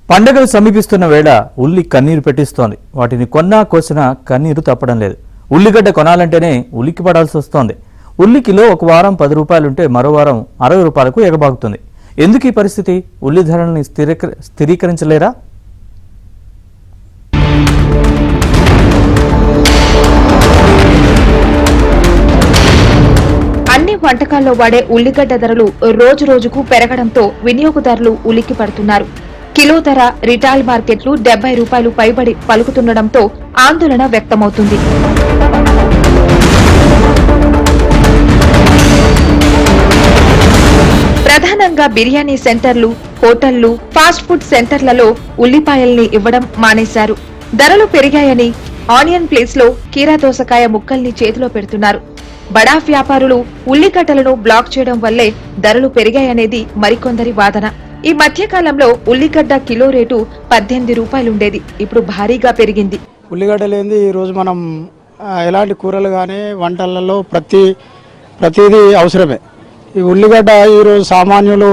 పండగలు సమీపిస్తున్న వేళ ఉల్లి కన్నీరు పెట్టిస్తోంది. వాటిని కొన్నా కోసినా కన్నీరు తప్పడం లేదు. ఉల్లిగడ్డ కొనాలంటేనే ఉలిక్కి పడాల్సి వస్తోంది. ఉల్లి కిలో ఒక వారం 10 రూపాయలుంటే మరో వారం 60 రూపాయలకు ఎగబాగుతుంది. ఎందుకు ఈ పరిస్థితి? ఉల్లి ధరల్ని స్థిరీకరించలేరా? అన్ని వంటకాల్లో వాడే ఉల్లిగడ్డ ధరలు రోజు రోజుకు పెరగడంతో వినియోగదారులు ఉలిక్కి పడుతున్నారు. కిలో ధర రిటైల్ మార్కెట్లు 70 రూపాయలు పైబడి పలుకుతుండటంతో ఆందోళన వ్యక్తమవుతుంది. ప్రధానంగా బిర్యానీ సెంటర్లు, హోటళ్లు, ఫాస్ట్ ఫుడ్ సెంటర్లలో ఉల్లిపాయల్ని ఇవ్వడం మానేశారు. ధరలు పెరిగాయని ఆనియన్ ప్లేస్ లో కీరా దోసకాయ ముక్కల్ని చేతిలో పెడుతున్నారు. బడా వ్యాపారులు ఉల్లిగడ్డలను బ్లాక్ చేయడం వల్లే ధరలు పెరిగాయనేది మరికొందరి వాదన. ఈ మధ్యకాలంలో ఉల్లిగడ్డ కిలో రేటు 18 రూపాయలుండేది, ఇప్పుడు భారీగా పెరిగింది. ఉల్లిగడ్డ లేనిది ఈరోజు మనం ఎలాంటి కూరలు కానీ వంటలలో ప్రతిదీ అవసరమే. ఈ ఉల్లిగడ్డ ఈరోజు సామాన్యులు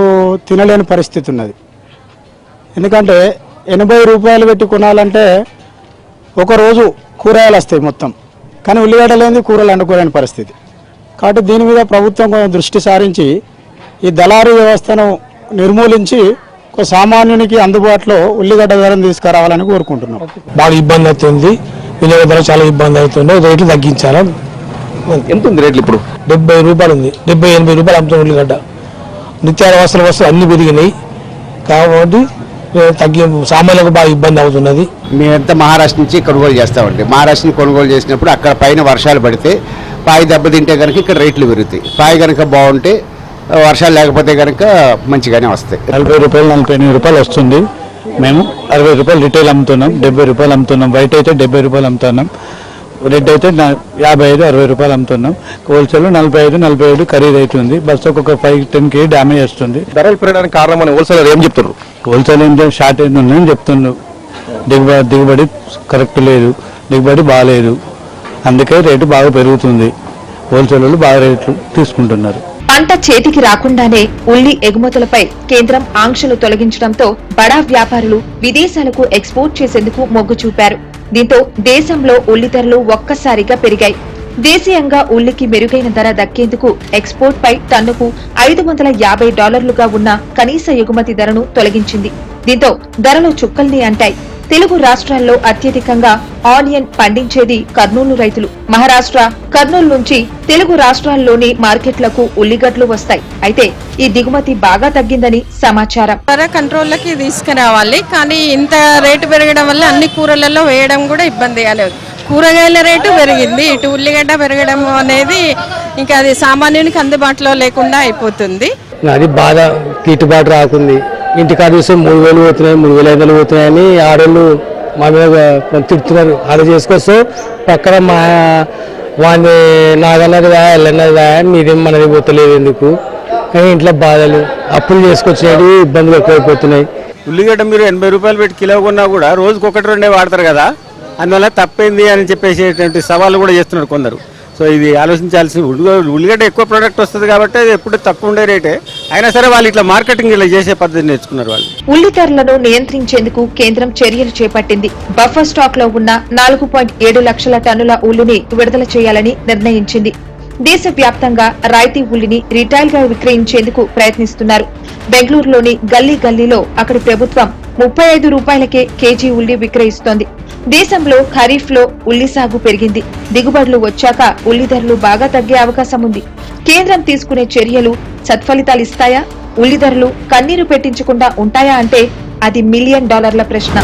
తినలేని పరిస్థితి ఉన్నది. ఎందుకంటే 80 రూపాయలు పెట్టి కొనాలంటే ఒకరోజు కూరగాయలు వస్తాయి మొత్తం, కానీ ఉల్లిగడ్డ లేనిది కూరలు వండుకోలేని పరిస్థితి. కాబట్టి దీని మీద ప్రభుత్వం కొంచెం దృష్టి సారించి ఈ దళారీ వ్యవస్థను నిర్మూలించి ఒక సామాన్యునికి అందుబాటులో ఉల్లిగడ్డ ధరను తీసుకురావాలని కోరుకుంటున్నాం. బాగా ఇబ్బంది అవుతుంది, వినియోగదారులు చాలా ఇబ్బంది అవుతుంది. రేట్లు తగ్గించాలి. ఎంత ఉంది రేట్లు? ఇప్పుడు 70 రూపాయలు ఉంది. 70-80 రూపాయలు అమ్ముతుంది ఉల్లిగడ్డ. నిత్యావసర వస్తువులు అన్ని పెరిగినాయి కాబట్టి సామాన్యులకు బాగా ఇబ్బంది అవుతున్నది. మేమంతా మహారాష్ట్ర నుంచి కొనుగోలు చేస్తామండి. మహారాష్ట్ర నుంచి కొనుగోలు చేసినప్పుడు అక్కడ పైన వర్షాలు పడితే పాయి దెబ్బతింటే కనుక ఇక్కడ రేట్లు పెరుగుతాయి. పాయి కనుక బాగుంటే వర్షాలు లేకపోతే కనుక మంచిగానే వస్తాయి. 40 రూపాయలు 48 రూపాయలు వస్తుంది. మేము 60 రూపాయలు రిటైల్ అమ్ముతున్నాం, 70 రూపాయలు అమ్ముతున్నాం. వైట్ అయితే 70 రూపాయలు అమ్ముతున్నాం, రెడ్ అయితే 55-60 రూపాయలు అమ్ముతున్నాం. హోల్సేల్ 45-47 ఖరీదు అవుతుంది. బస్ ఒక 5-10 కేజీ డ్యామేజ్ వస్తుంది. ధరలు పెరగడానికి కారణం అని హోల్సేలర్ ఏం చెప్తున్నారు? హోల్సేల్ ఏం షార్టేజ్ ఉందని చెప్తున్నారు. దిగుబడి కరెక్ట్ లేదు, దిగుబడి బాగాలేదు, అందుకే రేటు బాగా పెరుగుతుంది. హోల్సేల్ వాళ్ళు బాగా రేట్లు తీసుకుంటున్నారు. పంట చేతికి రాకుండానే ఉల్లి ఎగుమతులపై కేంద్రం ఆంక్షలు తొలగించడంతో బడా వ్యాపారులు విదేశాలకు ఎక్స్పోర్ట్ చేసేందుకు మొగ్గు చూపారు. దీంతో దేశంలో ఉల్లి ధరలు ఒక్కసారిగా పెరిగాయి. దేశీయంగా ఉల్లికి మెరుగైన ధర దక్కేందుకు ఎక్స్పోర్ట్ పై టన్నుకు $550 ఉన్న కనీస ఎగుమతి ధరను తొలగించింది. దీంతో ధరలు చుక్కల్ని అంటాయి. తెలుగు రాష్ట్రాల్లో అత్యధికంగా ఆనియన్ పండించేది కర్నూలు రైతులు. మహారాష్ట్ర, కర్నూలు నుంచి తెలుగు రాష్ట్రాల్లోని మార్కెట్లకు ఉల్లిగడ్డలు వస్తాయి. అయితే ఈ దిగుమతి బాగా తగ్గిందని సమాచారం. ధర కంట్రోల్లోకి తీసుకురావాలి, కానీ ఇంత రేటు పెరగడం వల్ల అన్ని కూరలలో వేయడం కూడా ఇబ్బంది. కూరగాయల రేటు పెరిగింది, ఇటు ఉల్లిగడ్డ పెరగడం అనేది ఇంకా అది సామాన్యునికి అందుబాటులో లేకుండా అయిపోతుంది. అది బాధ, గిట్టుబాటు రాకుంది. ఇంటికాడ చూస్తే 3000 పోతున్నాయి, 3500 పోతున్నాయని ఆడోళ్ళు మా మీద తిడుతున్నారు. అది చేసుకొస్తే పక్కన మా వాడిని నాగన్నదిగా ఎల్లన్నదిగా నీదేం మనది పోతలేదు ఎందుకు కానీ ఇంట్లో బాధలు, అప్పులు చేసుకొచ్చినవి ఇబ్బందులు ఎక్కువైపోతున్నాయి. ఉల్లిగడ్డ మీరు 80 రూపాయలు పెట్టి కిలో కొన్నా కూడా రోజుకు 1-2 వాడతారు కదా, అందువల్ల తప్పైంది అని చెప్పేసేటువంటి సవాళ్ళు కూడా చేస్తున్నారు కొందరు. సో ఇది ఆలోచించాల్సి, ఉల్లిగడ్డ ఎక్కువ ప్రోడక్ట్ వస్తుంది కాబట్టి అది ఎప్పుడు తక్కువ ఉండే రేటే అయినా సరే వాళ్ళు ఇట్లా మార్కెటింగ్ ఇలా చేసే పద్ధతి నేర్చుకున్నారు. వాళ్ళు ఉల్లి ధరలను నియంత్రించేందుకు కేంద్రం చర్యలు చేపట్టింది. బఫర్ స్టాక్ లో ఉన్న 4.7 లక్షల టన్నుల ఉల్లిని విడుదల చేయాలని నిర్ణయించింది. దేశవ్యాప్తంగా రాయితీ ఉల్లిని రిటైల్ గా విక్రయించేందుకు ప్రయత్నిస్తున్నారు. బెంగళూరులోని గల్లీ గల్లీలో అక్కడి ప్రభుత్వం 35 రూపాయలకే కేజీ ఉల్లి విక్రయిస్తోంది. దేశంలో ఖరీఫ్ లో ఉల్లి సాగు పెరిగింది. దిగుబడులు వచ్చాక ఉల్లి ధరలు బాగా తగ్గే అవకాశం ఉంది. కేంద్రం తీసుకునే చర్యలు సత్ఫలితాలిస్తాయా? ఉల్లి ధరలు కన్నీరు పెట్టించకుండా ఉంటాయా అంటే అది $1 మిలియన్ ప్రశ్న.